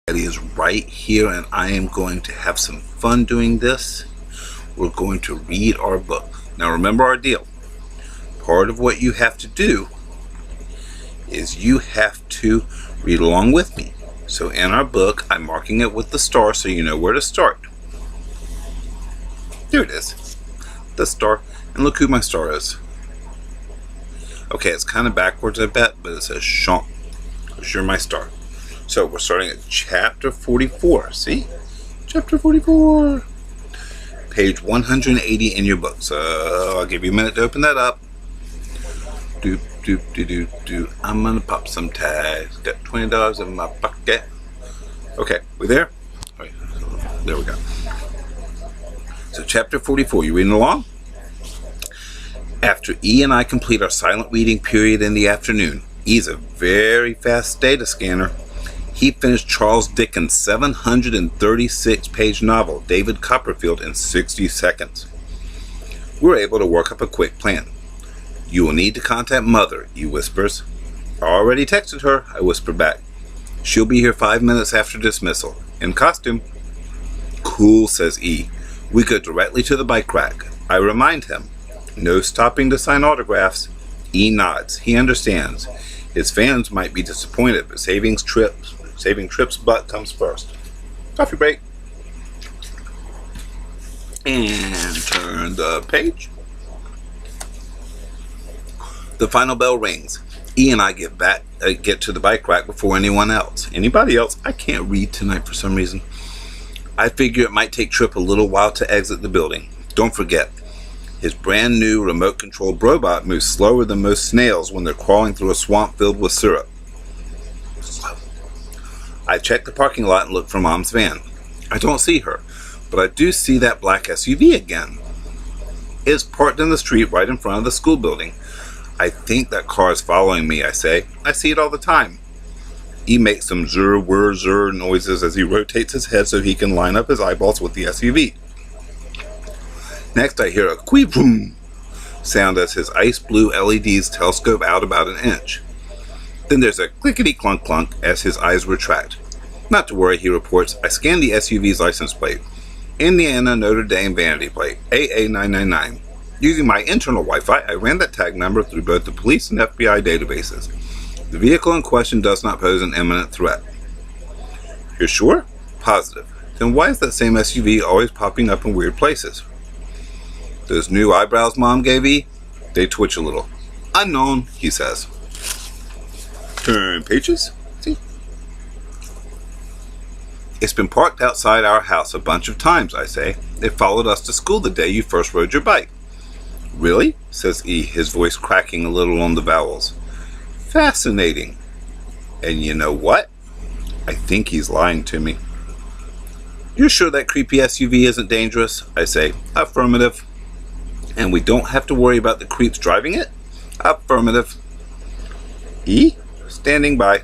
Is right here, and I am going to have some fun doing this. We're going to read our book. Now remember our deal. Part of what you have to do is you have to read along with me. So in our book, I'm marking it with the star so you know where to start. There it is. The star. And look who my star is. Okay, it's kind of backwards I bet, but it says Sean, because you're my star. So we're starting at chapter 44. See? Chapter 44. Page 180 in your book. So I'll give you a minute to open that up. Doop, doop, doop, doop, doop. I'm going to pop some tags. Got $20 in my pocket. Okay, we there? All right, there we go. So chapter 44. You reading along? After E and I complete our silent reading period in the afternoon, E's a very fast data scanner. He finished Charles Dickens' 736-page novel, David Copperfield, in 60 seconds. We're able to work up a quick plan. You will need to contact Mother, E whispers. I already texted her, I whisper back. She'll be here 5 minutes after dismissal, in costume. Cool, says E. We go directly to the bike rack. I remind him. No stopping to sign autographs. E nods. He understands. His fans might be disappointed, but saving Trip's butt comes first. Coffee break. And turn the page. The final bell rings. E and I get to the bike rack before anyone else. Anybody else? I can't read tonight for some reason. I figure it might take Trip a little while to exit the building. Don't forget, his brand new remote controlled robot moves slower than most snails when they're crawling through a swamp filled with syrup. I check the parking lot and look for Mom's van. I don't see her, but I do see that black SUV again. It's parked in the street right in front of the school building. I think that car is following me, I say. I see it all the time. He makes some zurr, whir, zurr noises as he rotates his head so he can line up his eyeballs with the SUV. Next I hear a quee-vroom sound as his ice blue LEDs telescope out about an inch. Then there's a clickety-clunk-clunk as his eyes retract. Not to worry, he reports. I scanned the SUV's license plate. Indiana Notre Dame vanity plate, AA999. Using my internal Wi-Fi, I ran that tag number through both the police and FBI databases. The vehicle in question does not pose an imminent threat. You're sure? Positive. Then why is that same SUV always popping up in weird places? Those new eyebrows Mom gave E? They twitch a little. Unknown, he says. Turn pages. See? It's been parked outside our house a bunch of times, I say. It followed us to school the day you first rode your bike. Really? Says E, his voice cracking a little on the vowels. Fascinating. And you know what? I think he's lying to me. You're sure that creepy SUV isn't dangerous? I say. Affirmative. And we don't have to worry about the creeps driving it? Affirmative. E? Standing by.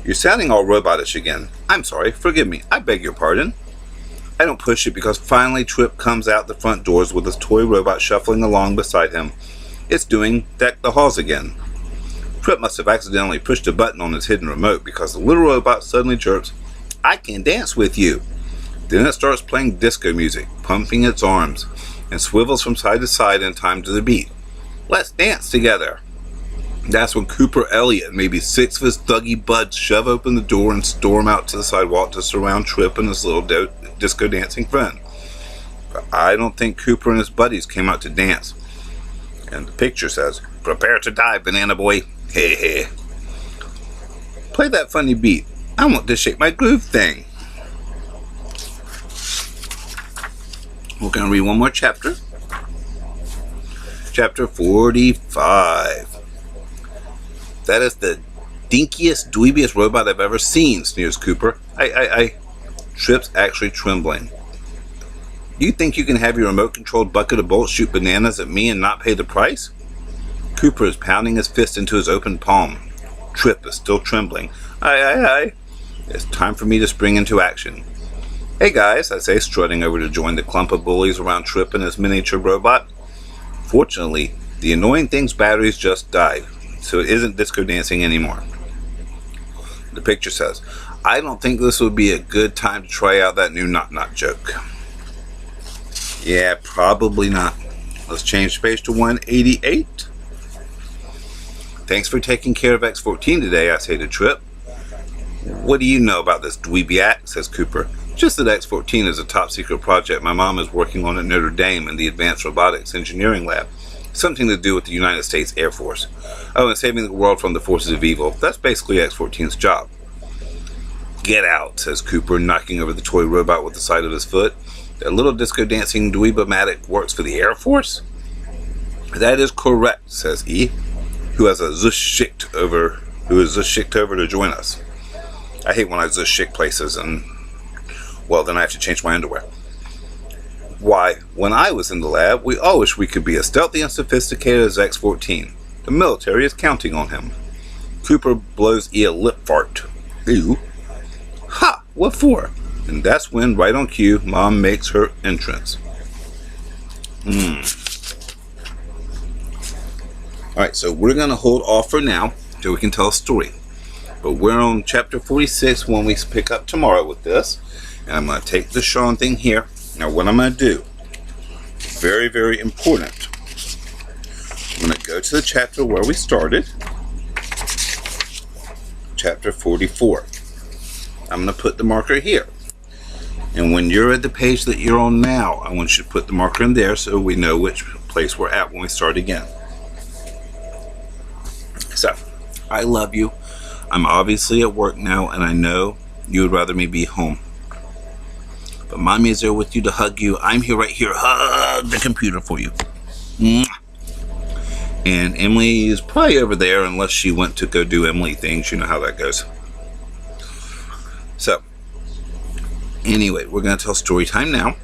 You're sounding all robotish again. I'm sorry, forgive me, I beg your pardon. I don't push it because finally Trip comes out the front doors with his toy robot shuffling along beside him. It's doing Deck the Halls again. Trip must have accidentally pushed a button on his hidden remote because the little robot suddenly chirps, I can dance with you. Then it starts playing disco music, pumping its arms, and swivels from side to side in time to the beat. Let's dance together. That's when Cooper, Elliot, and maybe 6 of his thuggy buds shove open the door and storm out to the sidewalk to surround Trip and his little disco dancing friend. But I don't think Cooper and his buddies came out to dance. And the picture says, prepare to die, banana boy. Hey, hey. Play that funny beat. I want to shake my groove thing. We're going to read one more chapter. Chapter 45. That is the dinkiest, dweebiest robot I've ever seen, sneers Cooper. Trip's actually trembling. You think you can have your remote-controlled bucket of bolts shoot bananas at me and not pay the price? Cooper is pounding his fist into his open palm. Trip is still trembling. Aye. It's time for me to spring into action. Hey guys, I say, strutting over to join the clump of bullies around Trip and his miniature robot. Fortunately, the annoying thing's batteries just died, so it isn't disco dancing anymore. The picture says, I don't think this would be a good time to try out that new knock-knock joke. Yeah, probably not. Let's change the page to 188. Thanks for taking care of X-14 today, I say to Trip. What do you know about this dweeby act, says Cooper. Just that X-14 is a top-secret project my mom is working on at Notre Dame in the Advanced Robotics Engineering Lab. Something to do with the United States Air Force. Oh, and saving the world from the forces of evil. That's basically X-14's job. Get out, says Cooper, knocking over the toy robot with the side of his foot. That little disco-dancing dweeb-o-matic works for the Air Force? That is correct, says E, who is just shicked over to join us. I hate when I just shick places and, well, then I have to change my underwear. Why, when I was in the lab, we all wish we could be as stealthy and sophisticated as X-14. The military is counting on him. Cooper blows E a lip fart. Ew. Ha! What for? And that's when, right on cue, Mom makes her entrance. Alright, so we're going to hold off for now till we can tell a story. But we're on chapter 46 when we pick up tomorrow with this. And I'm going to take the Sean thing here. Now what I'm going to do, very, very important. I'm going to go to the chapter where we started. Chapter 44. I'm going to put the marker here. And when you're at the page that you're on now, I want you to put the marker in there so we know which place we're at when we start again. So, I love you. I'm obviously at work now, and I know you would rather me be home. But Mommy is there with you to hug you. I'm here right here. Hug the computer for you. Mwah. And Emily is probably over there unless she went to go do Emily things. You know how that goes. So, anyway, we're going to tell story time now.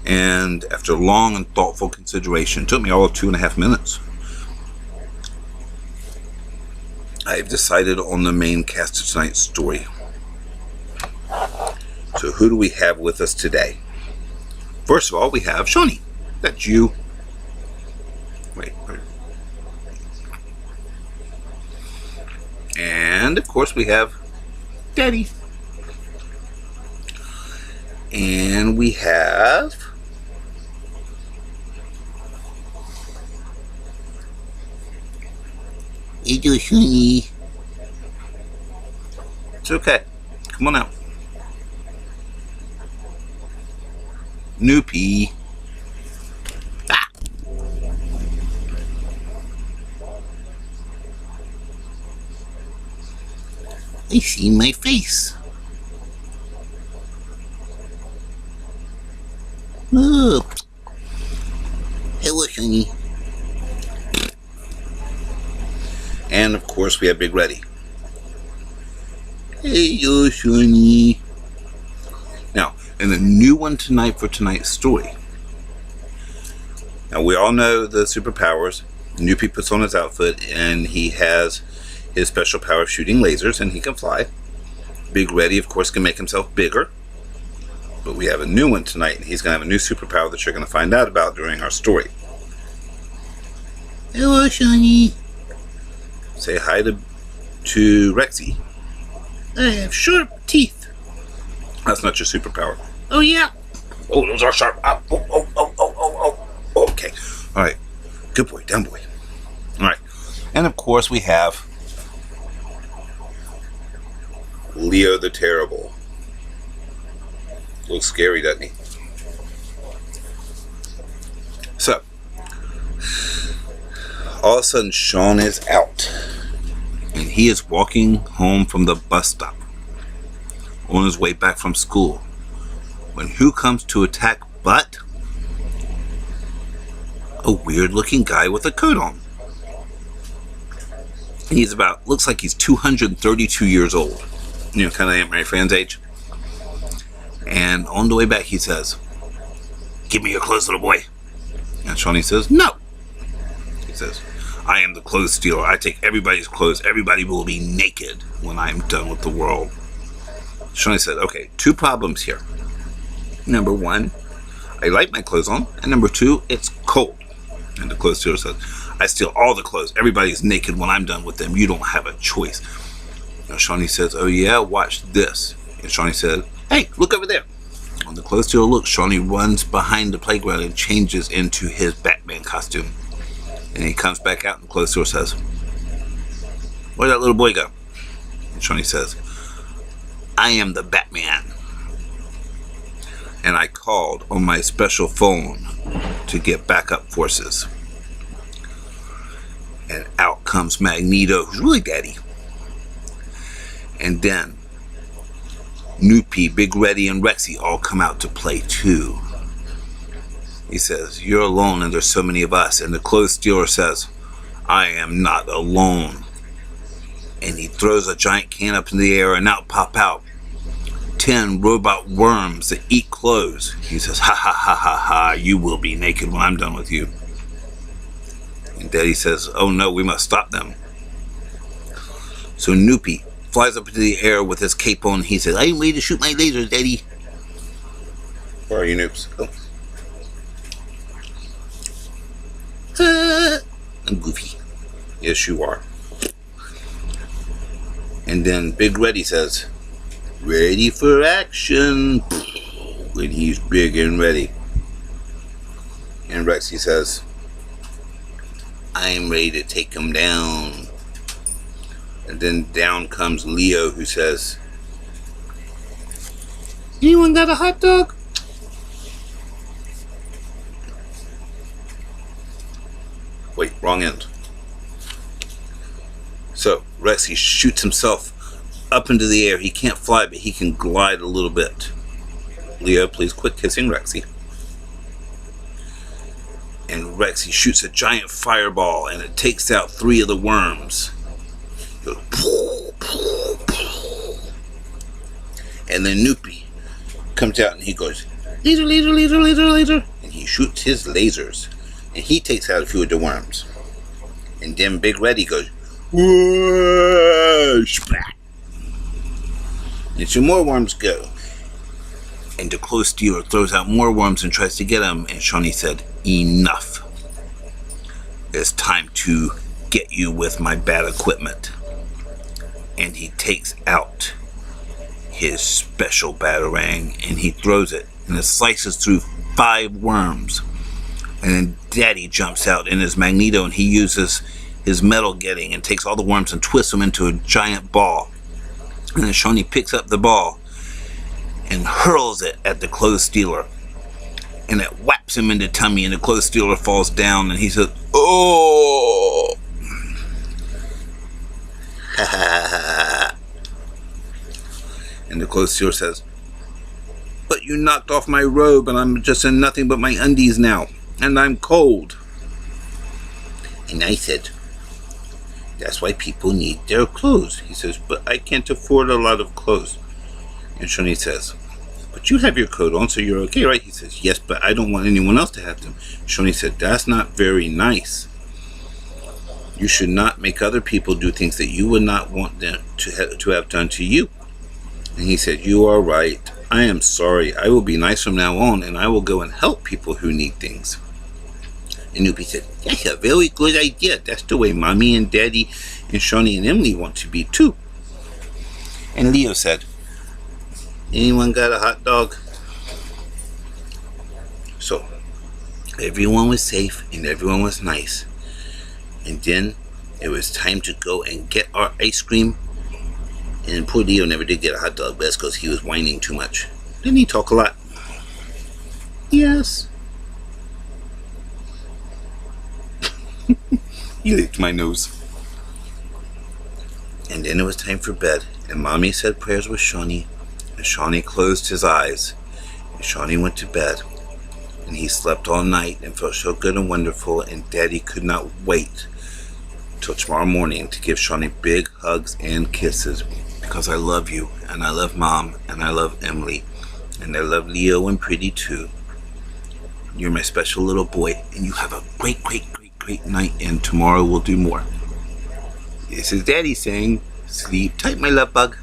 And after long and thoughtful consideration, it took me all of 2.5 minutes. I've decided on the main cast of tonight's story. So who do we have with us today? First of all, we have Shawnee. That's you. Wait. And, of course, we have Daddy. And we have... Shawnee. It's okay. Come on out. Noopy. Ah. I see my face. Oh. Hello, Shawnee. And of course we have Big Reddy. Hey, yo, Shawnee. Now, and the new one tonight for tonight's story. Now, we all know the superpowers. Noopy puts on his outfit, and he has his special power of shooting lasers, and he can fly. Big Reddy, of course, can make himself bigger. But we have a new one tonight, and he's going to have a new superpower that you're going to find out about during our story. Hello, Shawnee. Say hi to Rexy. I have sharp teeth. That's not your superpower. Oh, yeah. Oh, those are sharp. Oh. Okay. All right. Good boy. Down boy. All right. And, of course, we have Leo the Terrible. Looks scary, doesn't he? So, all of a sudden, Sean is out. And he is walking home from the bus stop on his way back from school. When who comes to attack but a weird looking guy with a coat on. He's looks like he's 232 years old. You know, kind of Aunt Mary Fran's age. And on the way back he says, "Give me your clothes, little boy." And Shawnee says, "No." He says, "I am the clothes stealer. I take everybody's clothes. Everybody will be naked when I'm done with the world." Shawnee said, "Okay, 2 problems here. Number 1, I like my clothes on. And number 2, it's cold." And the clothes stealer says, "I steal all the clothes. Everybody's naked when I'm done with them. You don't have a choice." And Shawnee says, oh yeah, watch this. And Shawnee said, hey, look over there. When the clothes dealer looks, Shawnee runs behind the playground and changes into his Batman costume. And he comes back out and the clothes dealer says, where'd that little boy go? And Shawnee says, I am the Batman. And I called on my special phone to get backup forces. And out comes Magneto, who's really daddy. And then Snoopy, Big Reddy, and Rexy all come out to play too. He says, you're alone and there's so many of us. And the clothes dealer says, I am not alone. And he throws a giant can up in the air and out pop out 10 robot worms that eat clothes. He says, ha ha ha ha ha, you will be naked when I'm done with you. And Daddy says, oh no, we must stop them. So Snoopy flies up into the air with his cape on. He says, I'm ready to shoot my lasers, Daddy. Where are you, noobs? Oh. I'm Goofy. Yes, you are. And then Big Reddy says, ready for action. When he's big and ready. And Rexy says, I'm ready to take him down. And then down comes Leo, who says, anyone got a hot dog? Wait, wrong end. So Rexy shoots himself up into the air. He can't fly, but he can glide a little bit. Leo, please quit kissing Rexy. And Rexy shoots a giant fireball, and it takes out 3 of the worms. It goes, poof, poof, poof. And then Snoopy comes out, and he goes, laser, laser, laser, laser, laser. And he shoots his lasers, and he takes out a few of the worms. And then Big Reddy goes, whoa, splat. And some more worms go. And the clothes dealer throws out more worms and tries to get them. And Shawnee said, enough. It's time to get you with my bad equipment. And he takes out his special batarang and he throws it. And it slices through 5 worms. And then Daddy jumps out in his Magneto and he uses his metal getting and takes all the worms and twists them into a giant ball. And then Shawnee picks up the ball and hurls it at the clothes dealer. And it whaps him in the tummy and the clothes dealer falls down and he says, oh! And the clothes dealer says, but you knocked off my robe and I'm just in nothing but my undies now. And I'm cold. And I said, that's why people need their clothes. He says, but I can't afford a lot of clothes. And Shawnee says, but you have your coat on, so you're okay, right? He says, yes, but I don't want anyone else to have them. Shawnee said, that's not very nice. You should not make other people do things that you would not want them to have done to you. And he said, you are right. I am sorry. I will be nice from now on, and I will go and help people who need things. And Snoopy said, that's a very good idea. That's the way Mommy and Daddy and Shawnee and Emily want to be too. And Leo said, anyone got a hot dog? So, everyone was safe and everyone was nice. And then it was time to go and get our ice cream. And poor Leo never did get a hot dog, but that's because he was whining too much. Didn't he talk a lot? Yes. He licked my nose. And then it was time for bed. And Mommy said prayers with Shawnee. And Shawnee closed his eyes. And Shawnee went to bed. And he slept all night and felt so good and wonderful. And Daddy could not wait till tomorrow morning to give Shawnee big hugs and kisses. Because I love you. And I love Mom. And I love Emily. And I love Leo and Pretty too. You're my special little boy. And you have a great, great, great, great night. And tomorrow we'll do more. This is Daddy saying, sleep tight, my love bug.